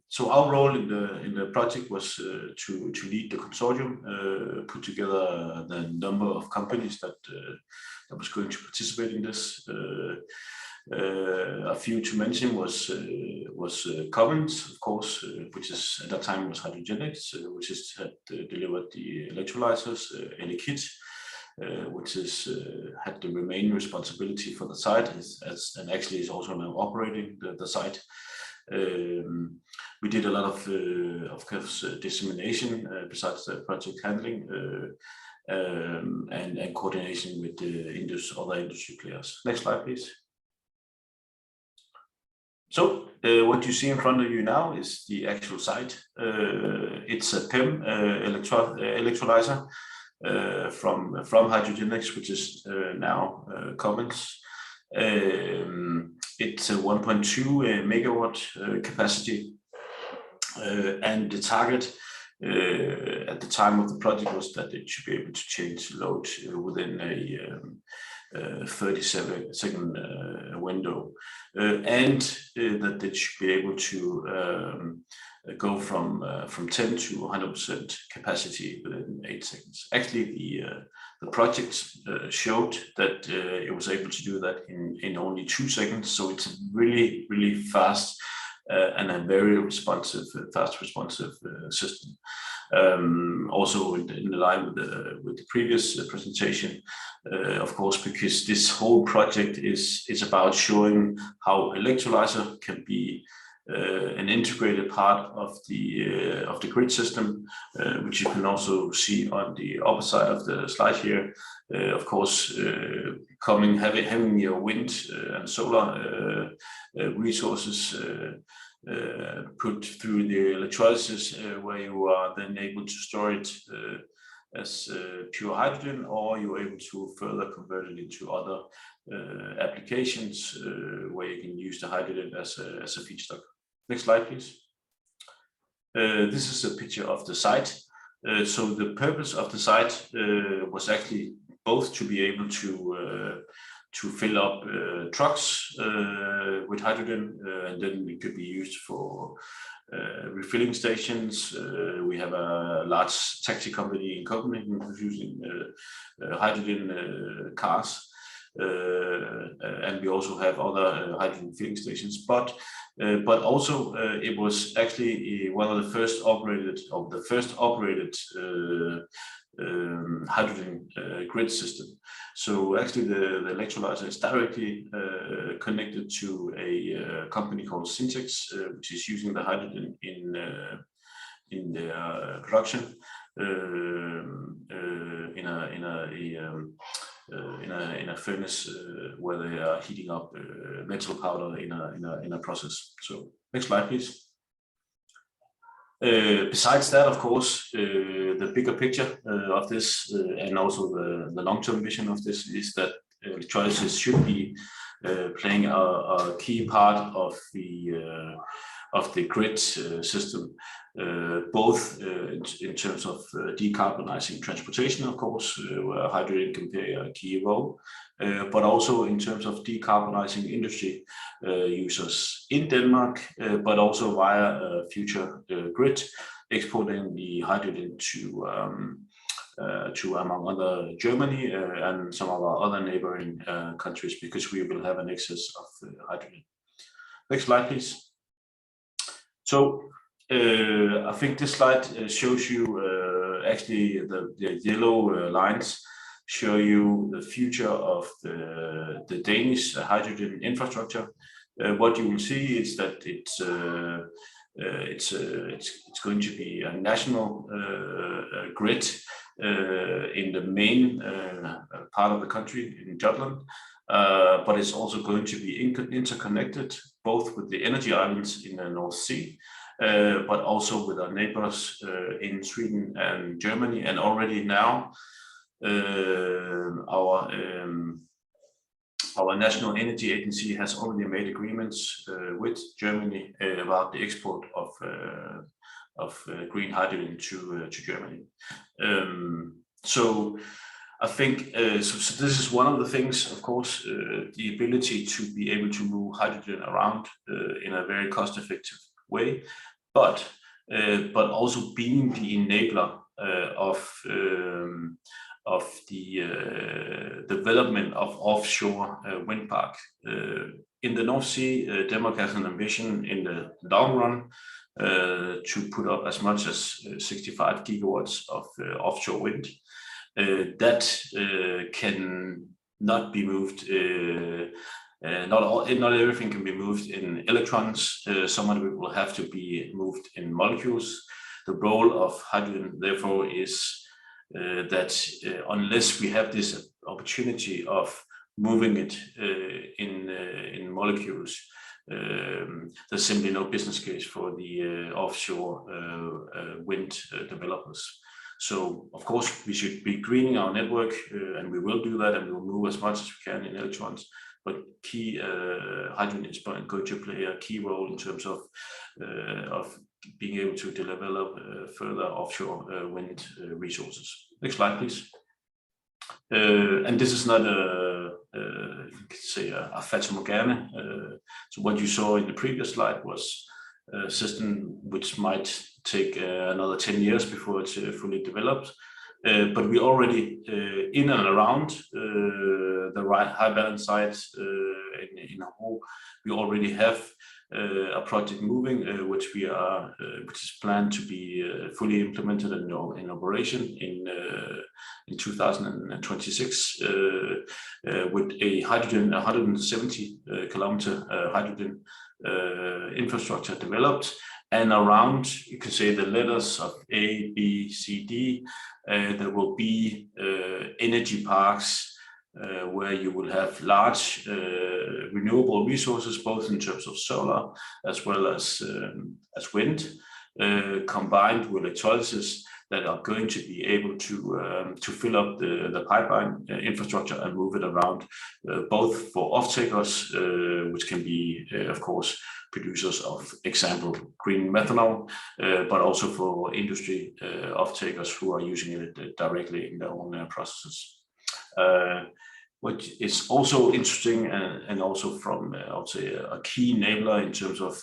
So our role in the project was to lead the consortium, put together the number of companies that was going to participate in this. A few to mention was Cummins, of course, which is at that time was Hydrogenics, which is had delivered the electrolyzers, Elekit, which is had the remaining responsibility for the site, and actually is also now operating the site. We did a lot of course, dissemination besides the project handling and coordination with the other industry players. Next slide, please. So what you see in front of you now is the actual site. It's a PEM electrolyzer from Hydrogenics, which is now Cummins. It's a 1.2 megawatt capacity, and the target at the time of the project was that it should be able to change load within a 30-second window, and that it should be able to go from 10 to 100% capacity within 8 seconds. Actually, the project showed that it was able to do that in only 2 seconds. So it's a really, really fast and a very responsive, fast responsive system. Also in line with the previous presentation, of course, because this whole project is about showing how electrolyzer can be an integrated part of the grid system, which you can also see on the upper side of the slide here. Of course, having your wind and solar resources put through the electrolysis, where you are then able to store it as pure hydrogen, or you're able to further convert it into other applications where you can use the hydrogen as a feedstock. Next slide, please. This is a picture of the site. So the purpose of the site was actually both to be able to fill up trucks with hydrogen, and then it could be used for refilling stations. We have a large taxi company in Copenhagen who's using hydrogen cars, and we also have other hydrogen filling stations. But also it was actually one of the first operated hydrogen grid system. So actually the electrolyzer is directly connected to a company called Syntex, which is using the hydrogen in their production in a furnace where they are heating up metal powder in a process. So next slide, please. Besides that, of course, the bigger picture of this and also the long-term vision of this is that electrolysis should be playing a key part of the grid system, both in terms of decarbonizing transportation, of course, where hydrogen can play a key role, but also in terms of decarbonizing industry users in Denmark, but also via future grid, exporting the hydrogen to among other Germany and some of our other neighboring countries, because we will have an excess of hydrogen. Next slide, please. So I think this slide shows you actually the yellow lines show you the future of the Danish hydrogen infrastructure. What you will see is that it's going to be a national grid in the main part of the country in Jutland, but it's also going to be interconnected both with the energy islands in the North Sea, but also with our neighbors in Sweden and Germany. And already now our National Energy Agency has already made agreements with Germany about the export of green hydrogen to Germany. So I think so this is one of the things, of course, the ability to be able to move hydrogen around in a very cost-effective way, but also being the enabler of the development of offshore wind park. In the North Sea, Denmark has an ambition in the long run to put up as much as 65 gigawatts of offshore wind. That can not be moved. Not everything can be moved in electrons. Some of it will have to be moved in molecules. The role of hydrogen, therefore, is that unless we have this opportunity of moving it in molecules, there's simply no business case for the offshore wind developers. So, of course, we should be greening our network, and we will do that, and we will move as much as we can in electrons. But key hydrogen is going to play a key role in terms of being able to develop further offshore wind resources. Next slide, please. And this is not you could say a fata morgana. So what you saw in the previous slide was a system which might take another 10 years before it's fully developed. But we already in and around the right high balance sites in Hobro, we already have a project moving, which is planned to be fully implemented and in operation in 2026 with a 170 kilometer hydrogen infrastructure developed. And around, you can say, the letters of A, B, C, D, there will be energy parks where you will have large renewable resources, both in terms of solar as well as wind, combined with electrolysis, that are going to be able to fill up the pipeline infrastructure and move it around, both for off-takers, which can be, of course, producers of, example, green methanol, but also for industry off-takers who are using it directly in their own processes. What is also interesting and also from, I would say, a key enabler in terms of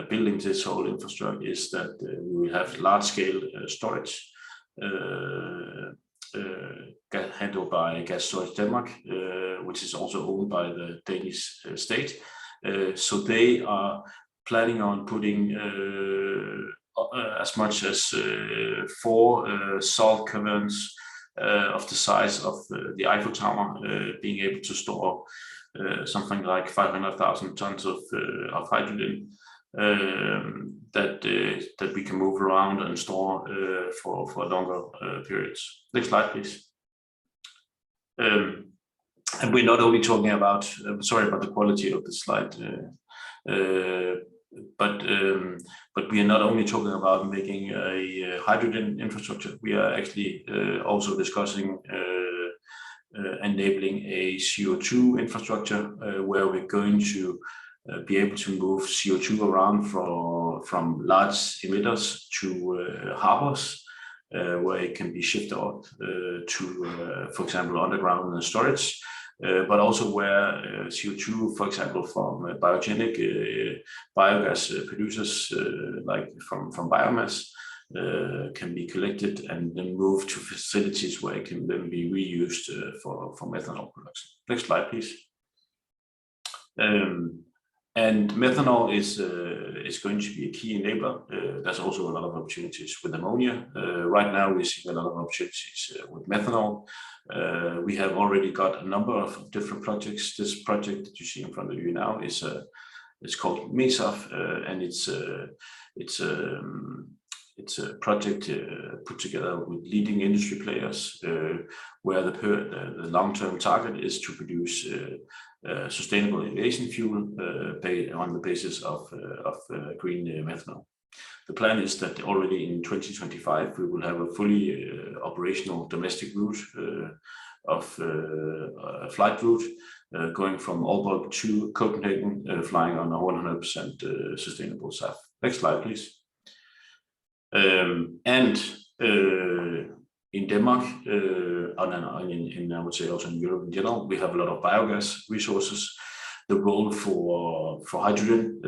building this whole infrastructure is that we will have large-scale storage handled by Gas Storage Denmark, which is also owned by the Danish state. So they are planning on putting as much as 4 salt caverns of the size of the Eiffel Tower, being able to store something like 500,000 tons of hydrogen that we can move around and store for longer periods. Next slide, please. And we're not only talking about, sorry about the quality of the slide, but we are not only talking about making a hydrogen infrastructure. We are actually also discussing enabling a CO2 infrastructure where we're going to be able to move CO2 around from large emitters to harbors, where it can be shipped out to, for example, underground storage, but also where CO2, for example, from biogenic biogas producers, like from biomass, can be collected and then moved to facilities where it can then be reused for methanol production. Next slide, please. And methanol is going to be a key enabler. There's also a lot of opportunities with ammonia. Right now, we're seeing a lot of opportunities with methanol. We have already got a number of different projects. This project that you see in front of you now is it's called MESAF, and it's a project put together with leading industry players, where the long-term target is to produce sustainable aviation fuel on the basis of green methanol. The plan is that already in 2025 we will have a fully operational domestic route flight route going from Aalborg to Copenhagen, flying on a 100% sustainable SAF. Next slide, please. In Denmark, and I would say also in Europe in general, we have a lot of biogas resources. The role for hydrogen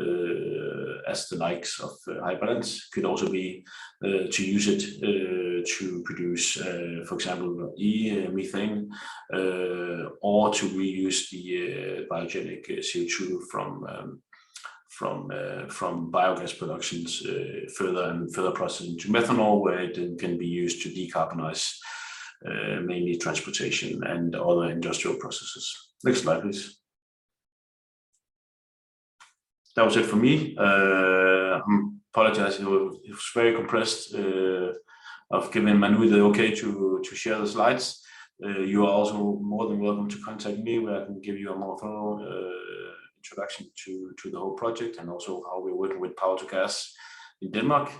as the likes of high balance could also be to use it to produce, for example, e-methane, or to reuse the biogenic CO2 from biogas productions further processing to methanol, where it can be used to decarbonize mainly transportation and other industrial processes. Next slide, please. That was it for me. I apologize, it was very compressed of giving Manu the okay to share the slides. You are also more than welcome to contact me, where I can give you a more thorough introduction to the whole project, and also how we're working with power to gas in Denmark.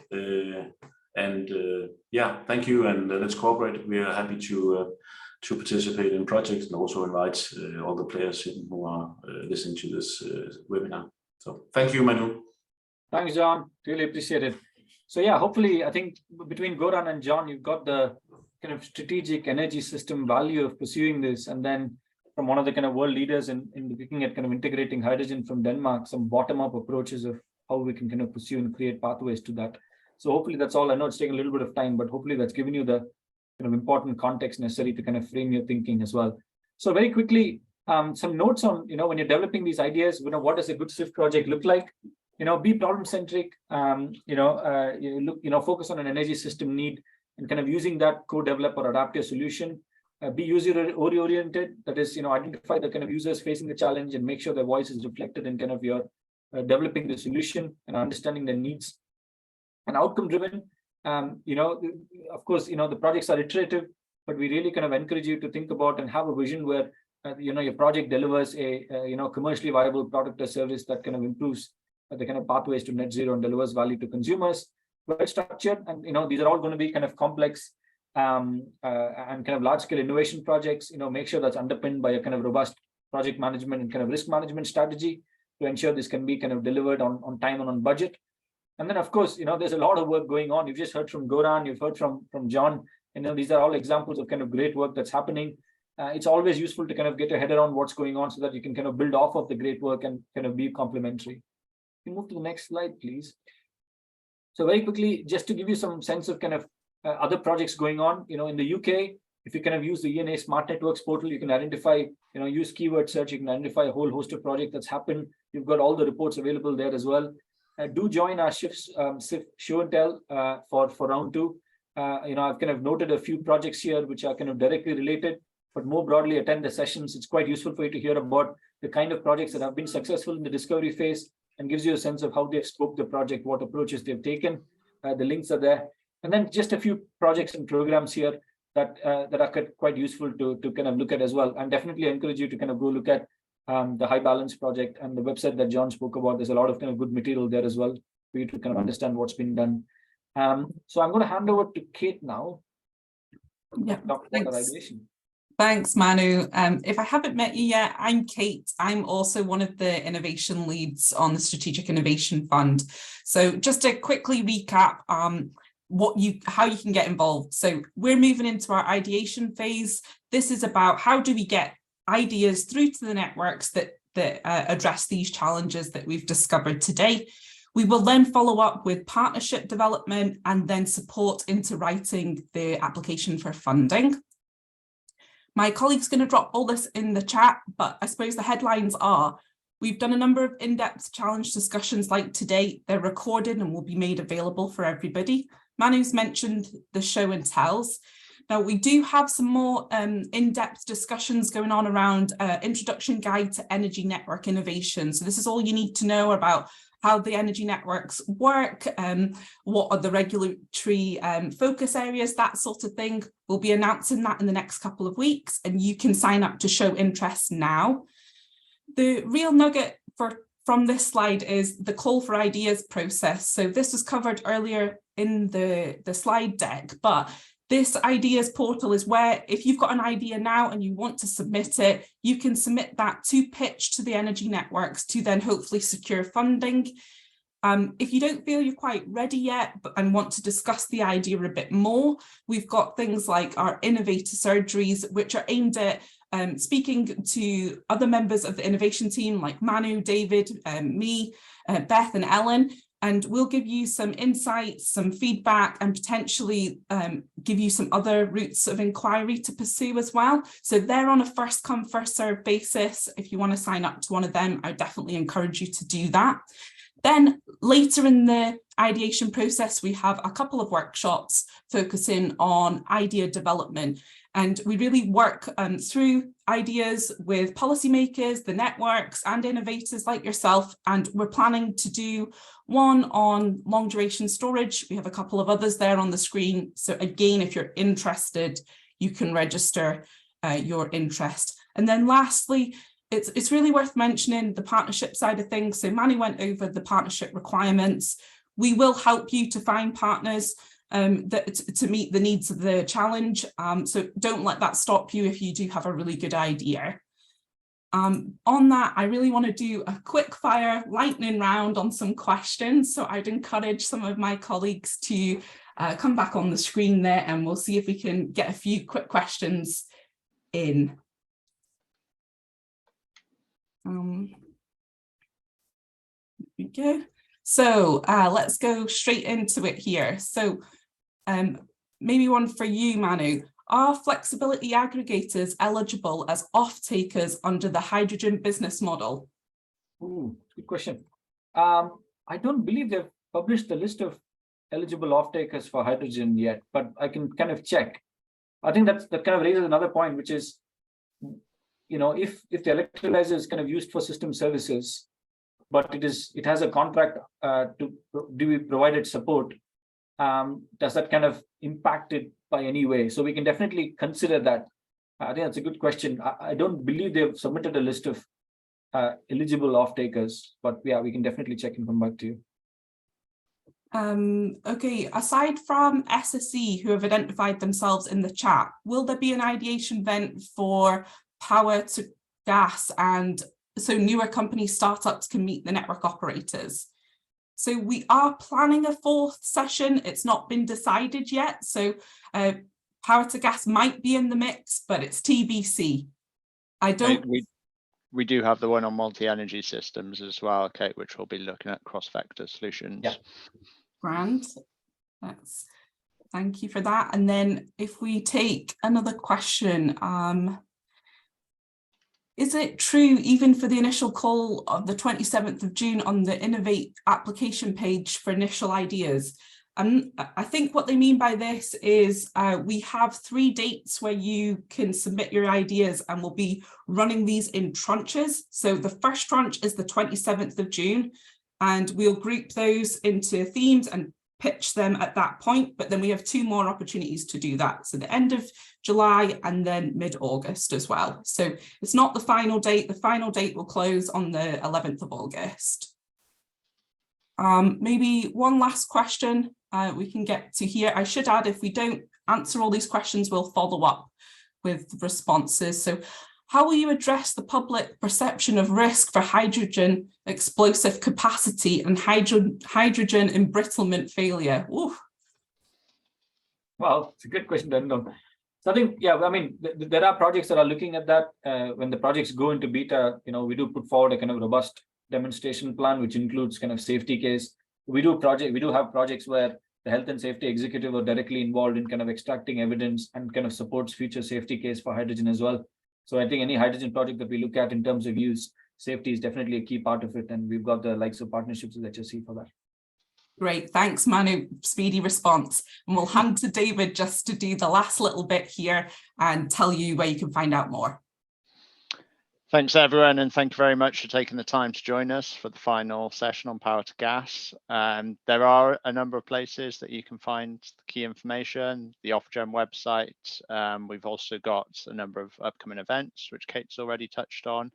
Yeah, thank you, and let's cooperate. We are happy to participate in projects, and also invite all the players who are listening to this webinar. So thank you, Manu. Thanks, John. Really appreciate it. So yeah, hopefully, I think between Goran and John, you've got the kind of strategic energy system value of pursuing this, and then from one of the kind of world leaders in looking at kind of integrating hydrogen from Denmark, some bottom-up approaches of how we can kind of pursue and create pathways to that. So hopefully that's all. I know it's taken a little bit of time, but hopefully that's given you the kind of important context necessary to kind of frame your thinking as well. So very quickly, some notes on, when you're developing these ideas, what does a good SIF project look like? Be problem-centric, focus on an energy system need, and kind of using that co-develop or adapt your solution. Be user-oriented, that is, identify the kind of users facing the challenge and make sure their voice is reflected in kind of your developing the solution and understanding their needs. And outcome-driven, of course, the projects are iterative, but we really kind of encourage you to think about and have a vision where, your project delivers a, commercially viable product or service that kind of improves the kind of pathways to net zero and delivers value to consumers. Well structured, and these are all going to be kind of complex and kind of large-scale innovation projects. Make sure that's underpinned by a kind of robust project management and kind of risk management strategy to ensure this can be kind of delivered on time and on budget. And then, of course, there's a lot of work going on. You've just heard from Goran, you've heard from John. These are all examples of kind of great work that's happening. It's always useful to kind of get your head around what's going on so that you can kind of build off of the great work and kind of be complementary. Can you move to the next slide, please? So very quickly, just to give you some sense of kind of other projects going on, in the UK, if you kind of use the ENA Smart Networks portal, you can identify, use keyword search, you can identify a whole host of projects that's happened. You've got all the reports available there as well. Do join our SIF show and tell for round 2. I've kind of noted a few projects here which are kind of directly related, but more broadly attend the sessions. It's quite useful for you to hear about the kind of projects that have been successful in the discovery phase, and gives you a sense of how they've scoped the project, what approaches they've taken. The links are there. And then just a few projects and programs here that are quite useful to kind of look at as well. And definitely encourage you to kind of go look at the High Balance project and the website that John spoke about. There's a lot of kind of good material there as well for you to kind of understand what's been done. So I'm going to hand over to Kate now. Yeah, talk about ideation. Thanks, Manu. If I haven't met you yet, I'm Kate. I'm also one of the innovation leads on the Strategic Innovation Fund. So just to quickly recap how you can get involved. So we're moving into our ideation phase. This is about how do we get ideas through to the networks that address these challenges that we've discovered today. We will then follow up with partnership development and then support into writing the application for funding. My colleague's going to drop all this in the chat, but I suppose the headlines are, we've done a number of in-depth challenge discussions like today. They're recorded and will be made available for everybody. Manu's mentioned the show and tells. Now, we do have some more in-depth discussions going on around Introduction Guide to Energy Network Innovation. So this is all you need to know about how the energy networks work, what are the regulatory focus areas, that sort of thing. We'll be announcing that in the next couple of weeks, and you can sign up to show interest now. The real nugget from this slide is the call for ideas process. So this was covered earlier in the slide deck, but this ideas portal is where if you've got an idea now and you want to submit it, you can submit that to pitch to the energy networks to then hopefully secure funding. If you don't feel you're quite ready yet and want to discuss the idea a bit more, we've got things like our innovator surgeries, which are aimed at speaking to other members of the innovation team like Manu, David, me, Beth and Ellen, and we'll give you some insights, some feedback, and potentially give you some other routes of inquiry to pursue as well. So they're on a first come, first served basis. If you want to sign up to one of them, I definitely encourage you to do that. Then later in the ideation process, we have a couple of workshops focusing on idea development. And we really work through ideas with policymakers, the networks and innovators like yourself. And we're planning to do one on long duration storage. We have a couple of others there on the screen. So again, if you're interested, you can register your interest. And then lastly, it's really worth mentioning the partnership side of things. So Manu went over the partnership requirements. We will help you to find partners to meet the needs of the challenge. So don't let that stop you if you do have a really good idea. On that, I really want to do a quick fire lightning round on some questions. So I'd encourage some of my colleagues to come back on the screen there and we'll see if we can get a few quick questions in. There we go. So let's go straight into it here. So maybe one for you, Manu. Are flexibility aggregators eligible as off-takers under the hydrogen business model? Ooh, good question. I don't believe they've published the list of eligible off-takers for hydrogen yet, but I can kind of check. I think that kind of raises another point, which is, you know, if the electrolyzer is kind of used for system services, but it has a contract to be provided support, does that kind of impact it by any way? So we can definitely consider that. I think that's a good question. I don't believe they've submitted a list of eligible off-takers, but yeah, we can definitely check and come back to you. Okay, aside from SSE who have identified themselves in the chat, will there be an ideation event for power to gas, and so newer company startups can meet the network operators? So we are planning a fourth session. It's not been decided yet. So power to gas might be in the mix, but it's TBC. We do have the one on multi-energy systems as well, Kate, which will be looking at cross-vector solutions. Yeah. Grand. Thank you for that. And then if we take another question, is it true, even for the initial call of the 27th of June on the Innovate application page for initial ideas? I think what they mean by this is we have 3 dates where you can submit your ideas, and we'll be running these in tranches. So the first tranche is the 27th of June, and we'll group those into themes and pitch them at that point. But then we have 2 more opportunities to do that. So the end of July and then mid-August as well. So it's not the final date. The final date will close on the 11th of August. Maybe one last question we can get to here. I should add, if we don't answer all these questions, we'll follow up with responses. So how will you address the public perception of risk for hydrogen explosive capacity and hydrogen embrittlement failure? Ooh. Well, it's a good question, Dundon. So I think, yeah, I mean, there are projects that are looking at that. When the projects go into beta, we do put forward a kind of robust demonstration plan, which includes kind of safety case. We do have projects where the health and safety executive are directly involved in kind of extracting evidence and kind of supports future safety case for hydrogen as well. So I think any hydrogen project that we look at in terms of use, safety is definitely a key part of it. And we've got the likes of partnerships with HSC for that. Great, thanks Manu, speedy response. And we'll hand to David just to do the last little bit here and tell you where you can find out more. Thanks everyone, and thank you very much for taking the time to join us for the final session on power to gas. There are a number of places that you can find the key information, the Ofgem website. We've also got a number of upcoming events, which Kate's already touched on.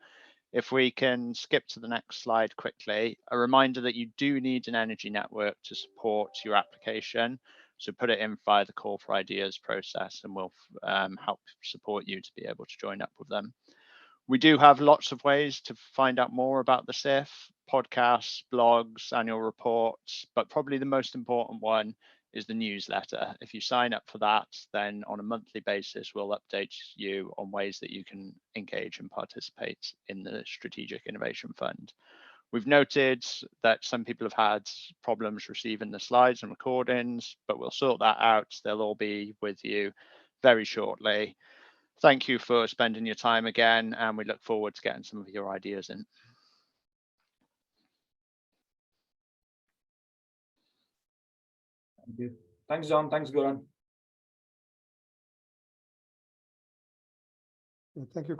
If we can skip to the next slide quickly, a reminder that you do need an energy network to support your application. So put it in via the call for ideas process and we'll help support you to be able to join up with them. We do have lots of ways to find out more about the SIF, podcasts, blogs, annual reports, but probably the most important one is the newsletter. If you sign up for that, then on a monthly basis, we'll update you on ways that you can engage and participate in the Strategic Innovation Fund. We've noted that some people have had problems receiving the slides and recordings, but we'll sort that out. They'll all be with you very shortly. Thank you for spending your time again, and we look forward to getting some of your ideas in. Thank you. Thanks, John. Thanks, Goran. Thank you.